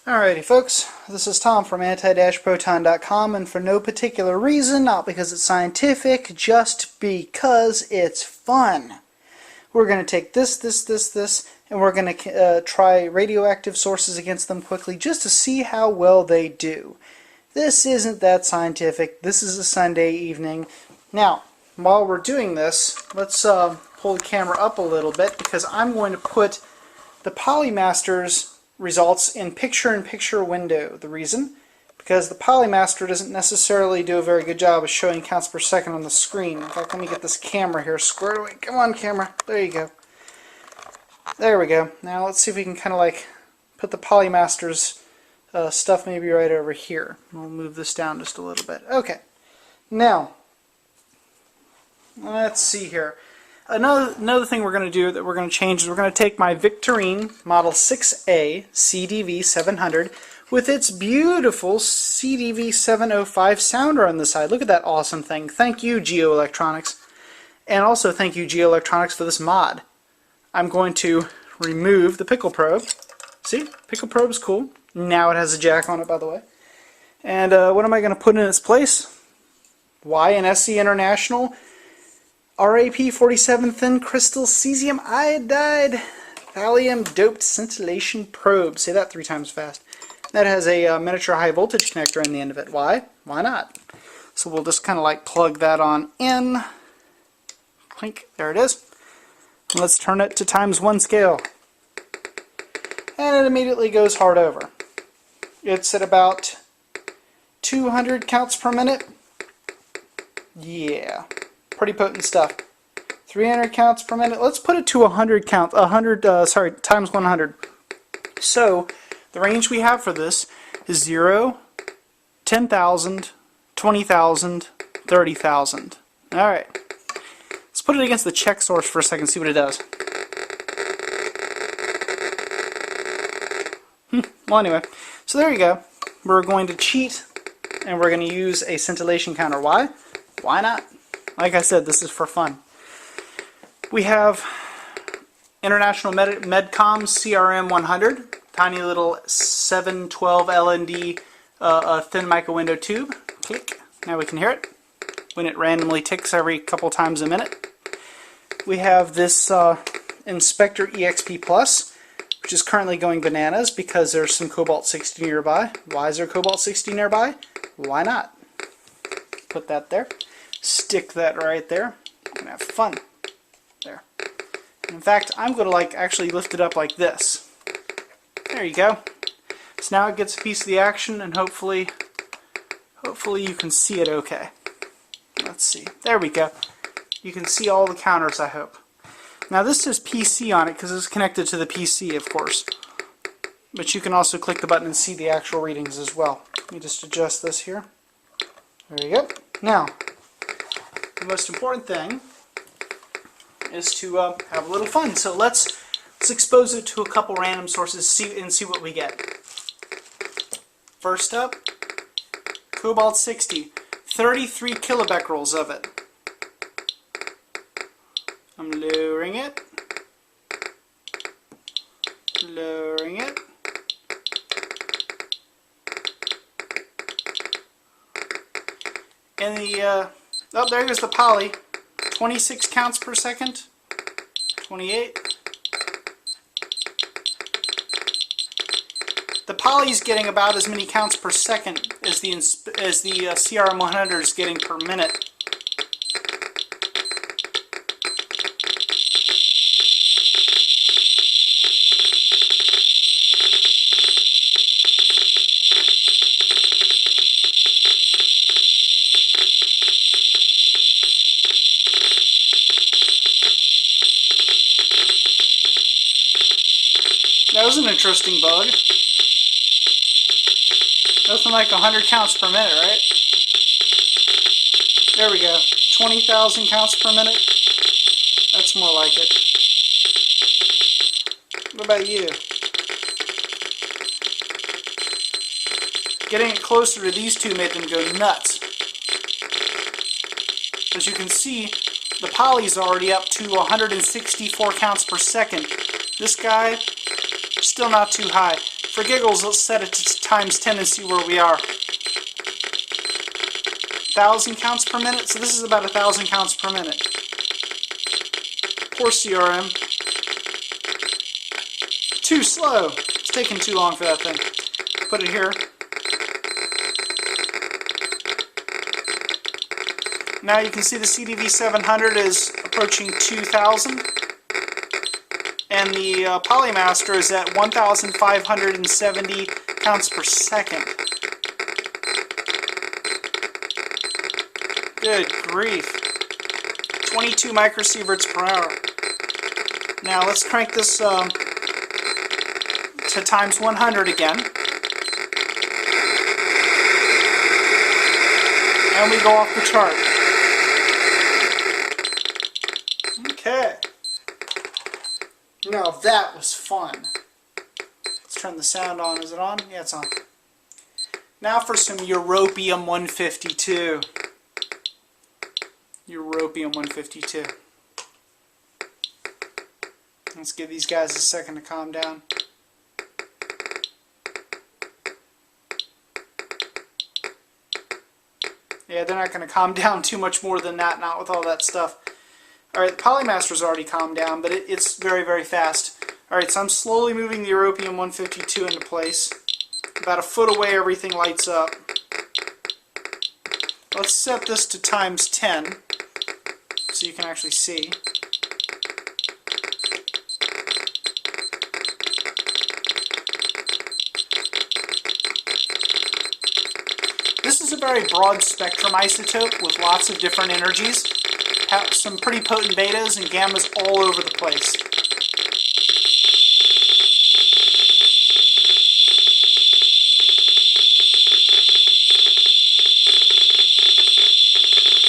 Alrighty folks, this is Tom from anti-proton.com, and for no particular reason, not because it's scientific, just because it's fun. We're going to take this, and we're going to try radioactive sources against them quickly just to see how well they do. This isn't that scientific. This is a Sunday evening. Now, while we're doing this, let's pull the camera up a little bit because I'm going to put the Polimaster's results in picture-in-picture window. The reason? Because the Polimaster doesn't necessarily do a very good job of showing counts per second on the screen. In fact, let me get this camera here squared away. Come on, camera. There you go. There we go. Now let's see if we can kind of like put the Polimaster's stuff maybe right over here. We'll move this down just a little bit. Okay. Now, let's see here. Another thing we're going to do that we're going to change is we're going to take my Victoreen Model 6A CDV 700 with its beautiful CDV 705 sounder on the side. Look at that awesome thing. Thank you, GeoElectronics. And also thank you, GeoElectronics, for this mod. I'm going to remove the pickle probe. See? Pickle probe is cool. Now it has a jack on it, by the way. And what am I going to put in its place? YNSC International RAP-47 thin crystal cesium iodide thallium doped scintillation probe. Say that 3 times fast. That has a miniature high voltage connector in the end of it. Why? Why not? So we'll just kind of like plug that on in. Clink. There it is. And let's turn it to ×1 scale. And it immediately goes hard over. It's at about 200 counts per minute. Yeah. Pretty potent stuff. 300 counts per minute. Let's put it to 100 counts. ×100. So the range we have for this is 0, 10,000, 20,000, 30,000. All right. Let's put it against the check source for a second. See what it does. Well, anyway. So there you go. We're going to cheat, and we're going to use a scintillation counter. Why? Why not? Like I said, this is for fun. We have International Medcom CRM 100, tiny little 712 LND thin micro window tube. Click. Now we can hear it when it randomly ticks every couple times a minute. We have this Inspector EXP Plus, which is currently going bananas because there's some Cobalt 60 nearby. Why is there Cobalt 60 nearby? Why not? Put that there. Stick that right there. I'm going to have fun. There. In fact, I'm going to actually lift it up like this. There you go. So now it gets a piece of the action, and hopefully you can see it okay. Let's see. There we go. You can see all the counters, I hope. Now this says PC on it because it's connected to the PC, of course. But you can also click the button and see the actual readings as well. Let me just adjust this here. There you go. Now, the most important thing is to have a little fun. So let's expose it to a couple random sources and see what we get. First up, Cobalt 60, 33 kilobecquerels of it. I'm lowering it. Lowering it. And the oh, there goes the poly. 26 counts per second. 28. The poly's getting about as many counts per second as the CRM 100 is getting per minute. That was an interesting bug. Nothing like 100 counts per minute, right? There we go. 20,000 counts per minute. That's more like it. What about you? Getting it closer to these two made them go nuts. As you can see, the poly's already up to 164 counts per second. This guy, still not too high. For giggles, let's set it to times 10 and see where we are. 1,000 counts per minute, so this is about 1,000 counts per minute. Poor CRM. Too slow. It's taking too long for that thing. Put it here. Now you can see the CDV 700 is approaching 2,000. And the Polimaster is at 1,570 counts per second. Good grief. 22 microsieverts per hour. Now let's crank this to times 100 again. And we go off the chart. Okay. Now that was fun. Let's turn the sound on. Is it on? Yeah, it's on. Now for some Europium 152. Europium 152. Let's give these guys a second to calm down. Yeah, they're not going to calm down too much more than that, not with all that stuff. Alright, the Polimaster's already calmed down, but it's very, very fast. Alright, so I'm slowly moving the Europium 152 into place. About a foot away, everything lights up. Let's set this to times 10, so you can actually see. This is a very broad spectrum isotope with lots of different energies. Have some pretty potent betas and gammas all over the place.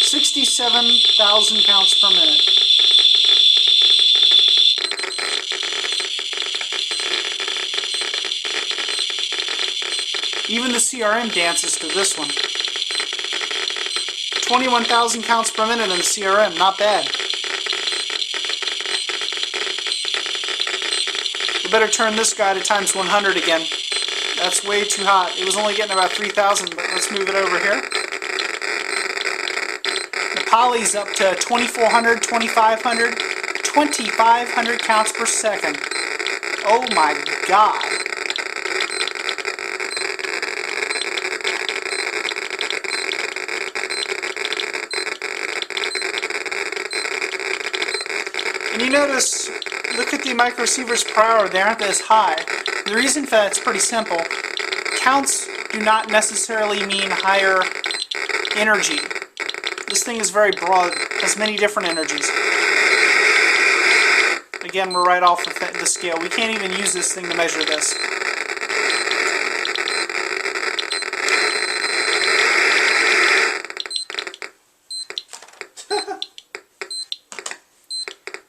$67,000 counts per minute. Even the CRM dances to this one. 21,000 counts per minute in the CRM, not bad. We better turn this guy to times 100 again. That's way too hot. It was only getting about 3,000, but let's move it over here. The Poly's up to 2,400, 2,500, 2,500 counts per second. Oh my god. And you notice, look at the microsieverts per hour, they aren't as high. The reason for that's pretty simple. Counts do not necessarily mean higher energy. This thing is very broad, has many different energies. Again, we're right off of the scale. We can't even use this thing to measure this.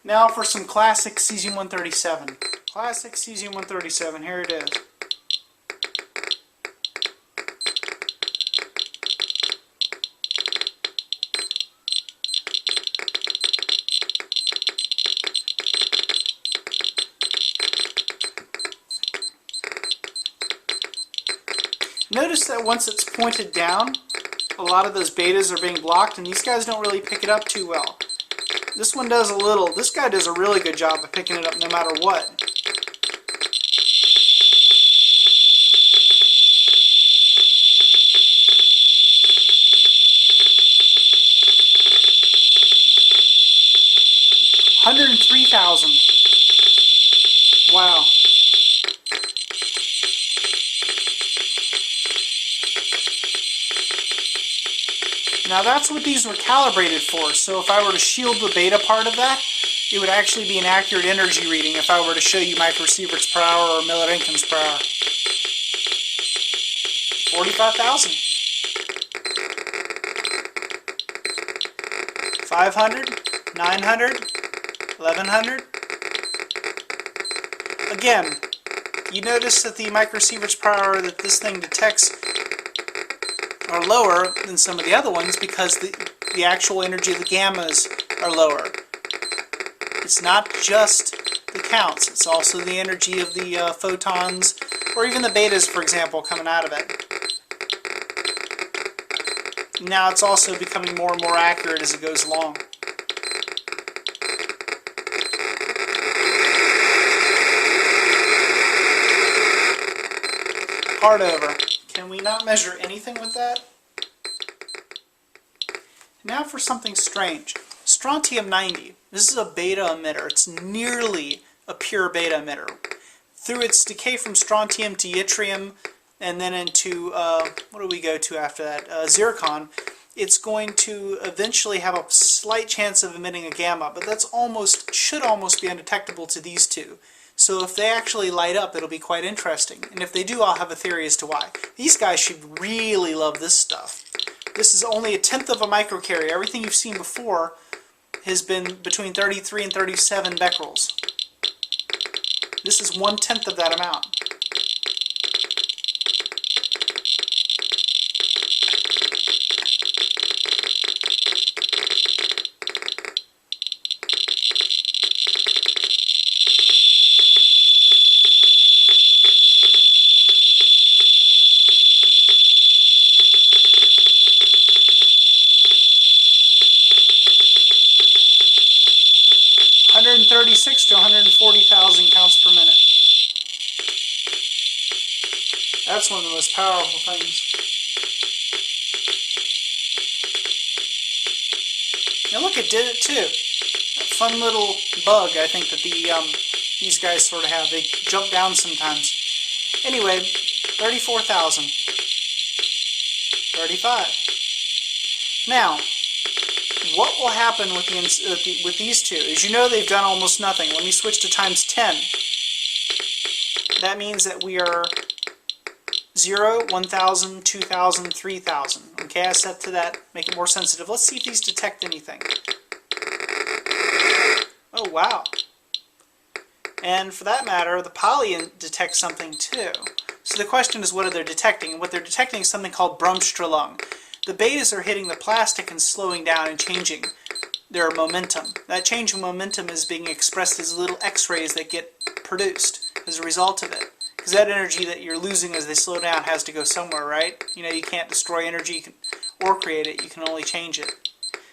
Now for some classic Cesium 137. Classic Cesium 137, here it is. Notice that once it's pointed down, a lot of those betas are being blocked, and these guys don't really pick it up too well. This one does a little. This guy does a really good job of picking it up no matter what. $103,000. Wow. Now that's what these were calibrated for, so if I were to shield the beta part of that, it would actually be an accurate energy reading if I were to show you microsieverts per hour or milliroentgens per hour. 45,000. 500, 900, 1100. Again, you notice that the microsieverts per hour that this thing detects are lower than some of the other ones because the actual energy of the gammas are lower. It's not just the counts, it's also the energy of the photons, or even the betas, for example, coming out of it. Now it's also becoming more and more accurate as it goes along. Part over. Can we not measure anything with that? Now for something strange. Strontium 90. This is a beta emitter. It's nearly a pure beta emitter. Through its decay from strontium to yttrium, and then into, what do we go to after that? Zircon. It's going to eventually have a slight chance of emitting a gamma, but that's should almost be undetectable to these two. So if they actually light up, it'll be quite interesting. And if they do, I'll have a theory as to why. These guys should really love this stuff. This is only 1/10 of a microcarrier. Everything you've seen before has been between 33 and 37 becquerels. This is 1/10 of that amount. To 140,000 counts per minute. That's one of the most powerful things. Now look, it did it too. That fun little bug I think that these guys sort of have. They jump down sometimes. Anyway, 34,000. 35. Now, what will happen with these two is, you know, they've done almost nothing. Let me switch to times 10. That means that we are 0, 1,000, 2,000, 3,000. Okay, I set to that, make it more sensitive. Let's see if these detect anything. Oh, wow. And for that matter, the poly detects something too. So the question is, what are they detecting? And what they're detecting is something called Bremsstrahlung. The betas are hitting the plastic and slowing down and changing their momentum. That change in momentum is being expressed as little X-rays that get produced as a result of it. Because that energy that you're losing as they slow down has to go somewhere, right? You know, you can't destroy energy or create it, you can only change it.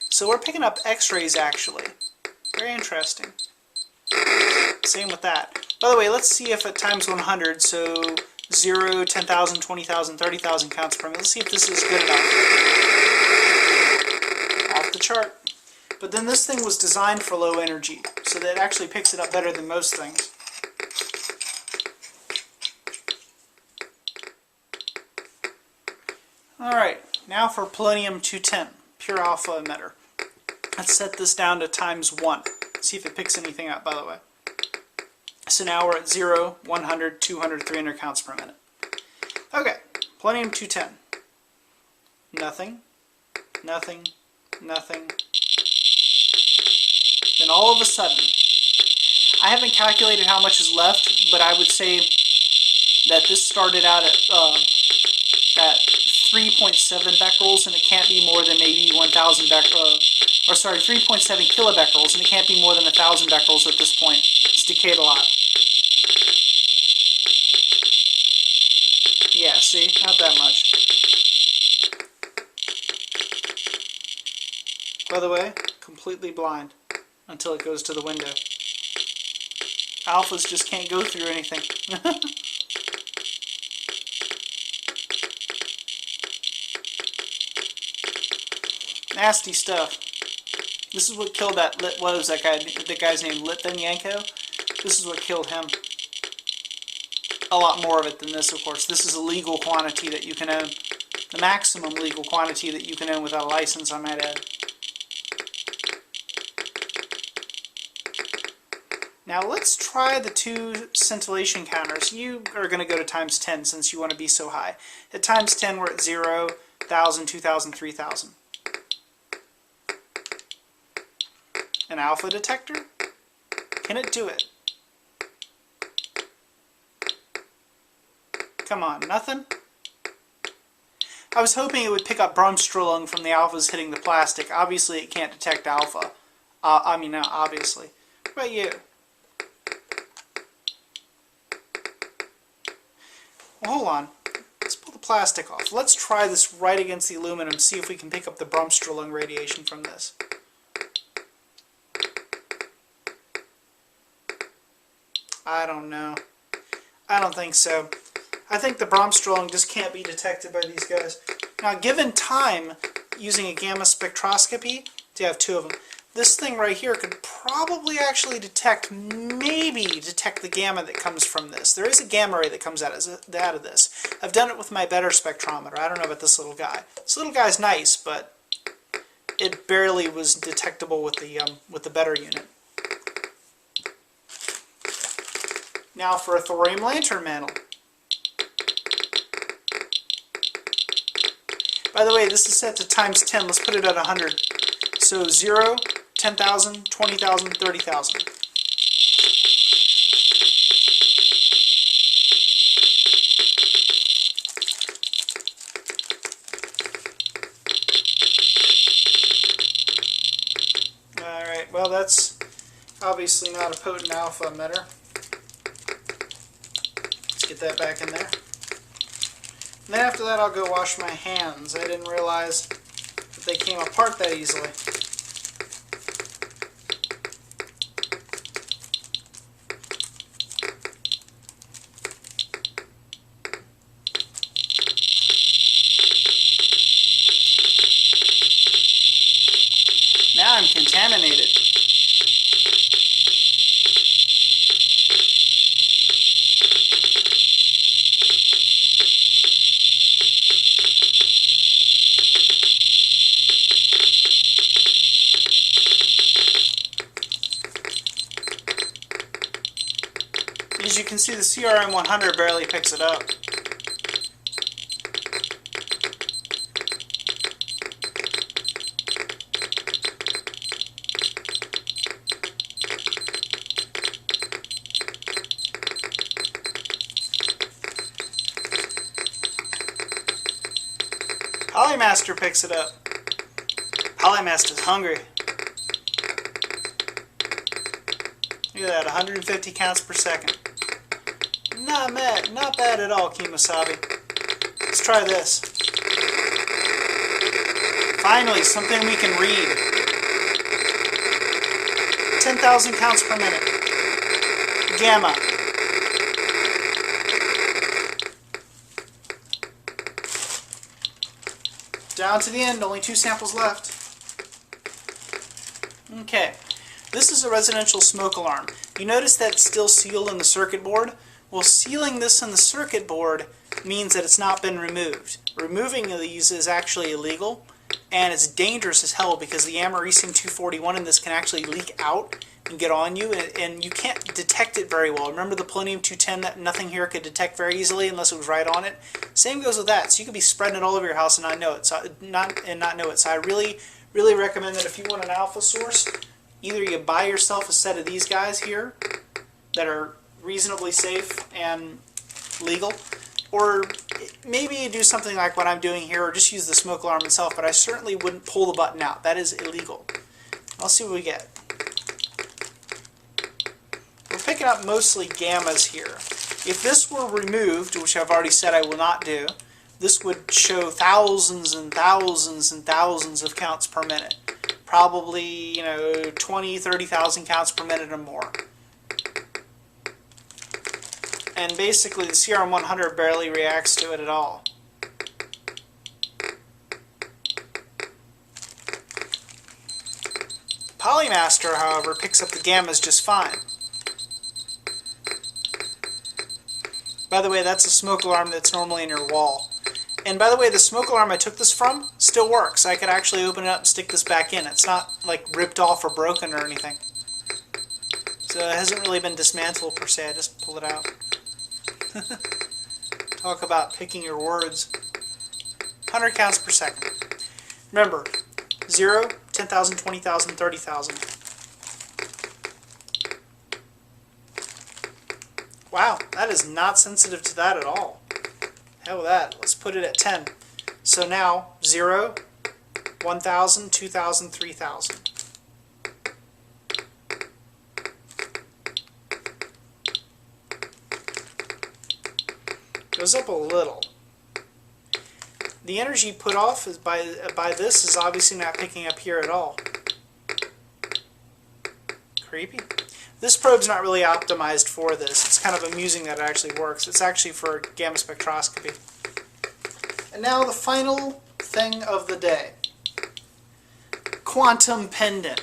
So we're picking up X-rays actually. Very interesting. Same with that. By the way, let's see if at times 100, so 0, 10,000, 20,000, 30,000 counts per minute. Let's see if this is good enough. Off the chart. But then this thing was designed for low energy, so that it actually picks it up better than most things. Alright, now for Polonium 210, pure alpha emitter. Let's set this down to times 1. See if it picks anything up, by the way. So now we're at 0, 100, 200, 300 counts per minute. Okay, Polonium 210. Nothing, nothing, nothing. Then all of a sudden, I haven't calculated how much is left, but I would say that this started out at 3.7 becquerels, and it can't be more than maybe 1,000 becquerels, or sorry, 3.7 kilobecquerels, and it can't be more than 1,000 becquerels at this point. It's decayed a lot. Yeah, see? Not that much. By the way, completely blind until it goes to the window. Alphas just can't go through anything. Nasty stuff. This is what killed that, what was that guy, the guy's name, Litvinenko? This is what killed him. A lot more of it than this, of course. This is a legal quantity that you can own. The maximum legal quantity that you can own without a license, I might add. Now let's try the two scintillation counters. You are going to go to times 10 since you want to be so high. At times 10 we're at 0, 1,000, 2,000, 3,000. An alpha detector? Can it do it? Come on, nothing? I was hoping it would pick up Bremsstrahlung from the alphas hitting the plastic. Obviously it can't detect alpha. Not obviously. What about you? Well, hold on. Let's pull the plastic off. Let's try this right against the aluminum, see if we can pick up the Bremsstrahlung radiation from this. I don't know. I don't think so. I think the Bremsstrahlung just can't be detected by these guys. Now, given time, using a gamma spectroscopy, to have two of them, this thing right here could probably actually detect, maybe detect the gamma that comes from this. There is a gamma ray that comes out of this. I've done it with my better spectrometer. I don't know about this little guy. This little guy's nice, but it barely was detectable with the better unit. Now for a thorium lantern mantle. By the way, this is set to times 10. Let's put it at 100. So 0, 10,000, 20,000, 30,000. Alright, well that's obviously not a potent alpha emitter. Let's get that back in there. And then after that I'll go wash my hands. I didn't realize that they came apart that easily. Now I'm contaminated. As you can see, the CRM 100 barely picks it up. Polimaster picks it up. Polimaster's hungry. Look at that, 150 counts per second. Not bad at all, Kemosabe. Let's try this. Finally, something we can read. 10,000 counts per minute. Gamma. Down to the end, only 2 samples left. Okay, this is a residential smoke alarm. You notice that it's still sealed in the circuit board? Well, sealing this in the circuit board means that it's not been removed. Removing these is actually illegal, and it's dangerous as hell because the Americium 241 in this can actually leak out and get on you, and you can't detect it very well. Remember the Polonium 210 that nothing here could detect very easily unless it was right on it? Same goes with that. So you could be spreading it all over your house and not know it. So I really recommend that if you want an alpha source, either you buy yourself a set of these guys here that are reasonably safe and legal, or maybe you do something like what I'm doing here, or just use the smoke alarm itself, but I certainly wouldn't pull the button out. That is illegal. Let's see what we get. We're picking up mostly gammas here. If this were removed, which I've already said I will not do, this would show thousands and thousands and thousands of counts per minute. Probably, 20, 30,000 counts per minute or more. And basically the CRM 100 barely reacts to it at all. Polimaster, however, picks up the gammas just fine. By the way, that's a smoke alarm that's normally in your wall. And by the way, the smoke alarm I took this from still works. I could actually open it up and stick this back in. It's not like ripped off or broken or anything. So it hasn't really been dismantled per se. I just pulled it out. Talk about picking your words. 100 counts per second. Remember, 0, 10,000, 20,000, 30,000. Wow, that is not sensitive to that at all. Hell with that. Let's put it at 10. So now, 0, 1,000, 2,000, 3,000. Goes up a little. The energy put off is by this is obviously not picking up here at all. Creepy. This probe's not really optimized for this. It's kind of amusing that it actually works. It's actually for gamma spectroscopy. And now the final thing of the day. Quantum pendant.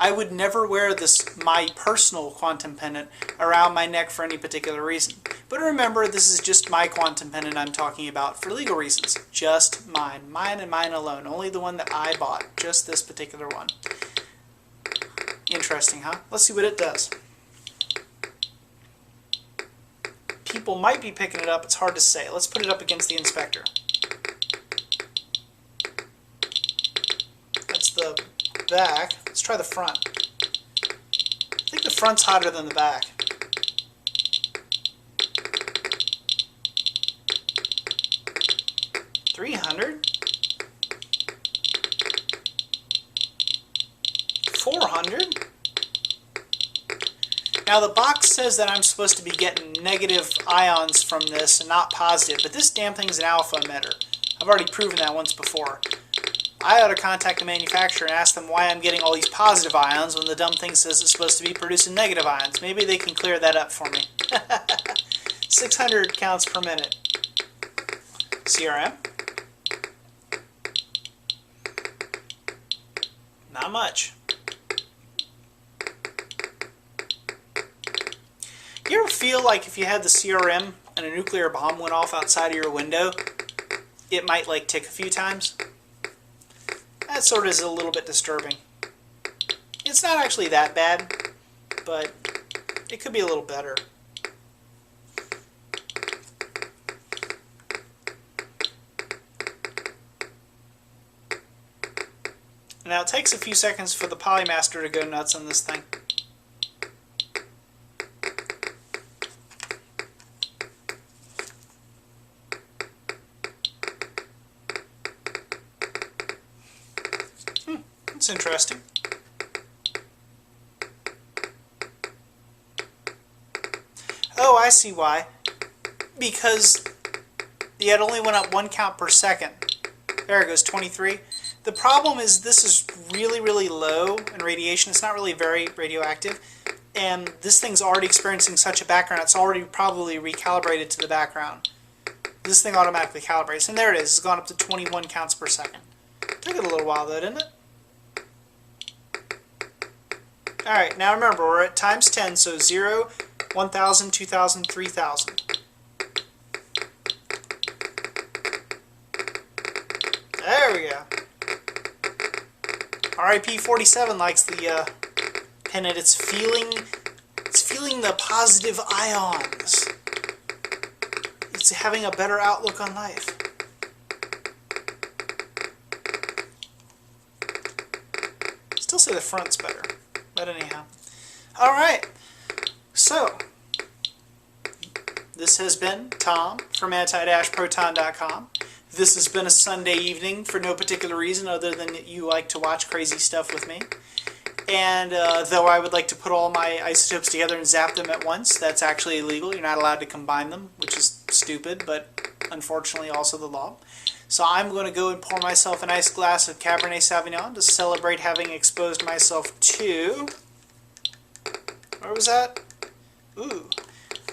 I would never wear this, my personal quantum pendant, around my neck for any particular reason. But remember, this is just my quantum pendant I'm talking about for legal reasons. Just mine. Mine and mine alone. Only the one that I bought. Just this particular one. Interesting, huh? Let's see what it does. People might be picking it up. It's hard to say. Let's put it up against the inspector. That's the back. Let's try the front. I think the front's hotter than the back. $300. $400. Now the box says that I'm supposed to be getting negative ions from this and not positive, but this damn thing's an alpha emitter. I've already proven that once before. I ought to contact the manufacturer and ask them why I'm getting all these positive ions when the dumb thing says it's supposed to be producing negative ions. Maybe they can clear that up for me. 600 counts per minute. CRM. Not much. You ever feel like if you had the CRM and a nuclear bomb went off outside of your window, it might like tick a few times? That sort of is a little bit disturbing. It's not actually that bad, but it could be a little better. Now it takes a few seconds for the Polimaster to go nuts on this thing. That's interesting. Oh, I see why. Because it only went up 1 count per second. There it goes, 23. The problem is this is really, really low in radiation. It's not really very radioactive. And this thing's already experiencing such a background, it's already probably recalibrated to the background. This thing automatically calibrates. And there it is. It's gone up to 21 counts per second. Took it a little while though, didn't it? Alright, now remember, we're at times 10, so 0, 1,000, 2,000, 3,000. There we go. RIP47 likes the pendant. It's feeling the positive ions. It's having a better outlook on life. Still say the front's better. But anyhow. Alright. So, this has been Tom from anti-proton.com. This has been a Sunday evening for no particular reason other than that you like to watch crazy stuff with me. And though I would like to put all my isotopes together and zap them at once, that's actually illegal. You're not allowed to combine them, which is stupid, but unfortunately also the law. So I'm going to go and pour myself a nice glass of Cabernet Sauvignon to celebrate having exposed myself to... Where was that? Ooh.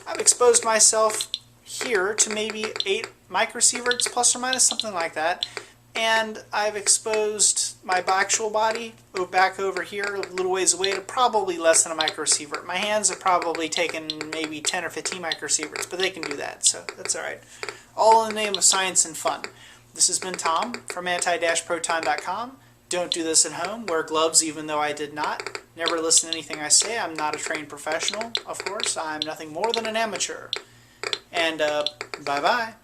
I've exposed myself here to maybe 8 microsieverts plus or minus, something like that. And I've exposed my actual body back over here a little ways away to probably less than a microsievert. My hands have probably taken maybe 10 or 15 microsieverts, but they can do that, so that's alright. All in the name of science and fun. This has been Tom from anti-proton.com. Don't do this at home. Wear gloves even though I did not. Never listen to anything I say. I'm not a trained professional, of course. I'm nothing more than an amateur. And bye-bye.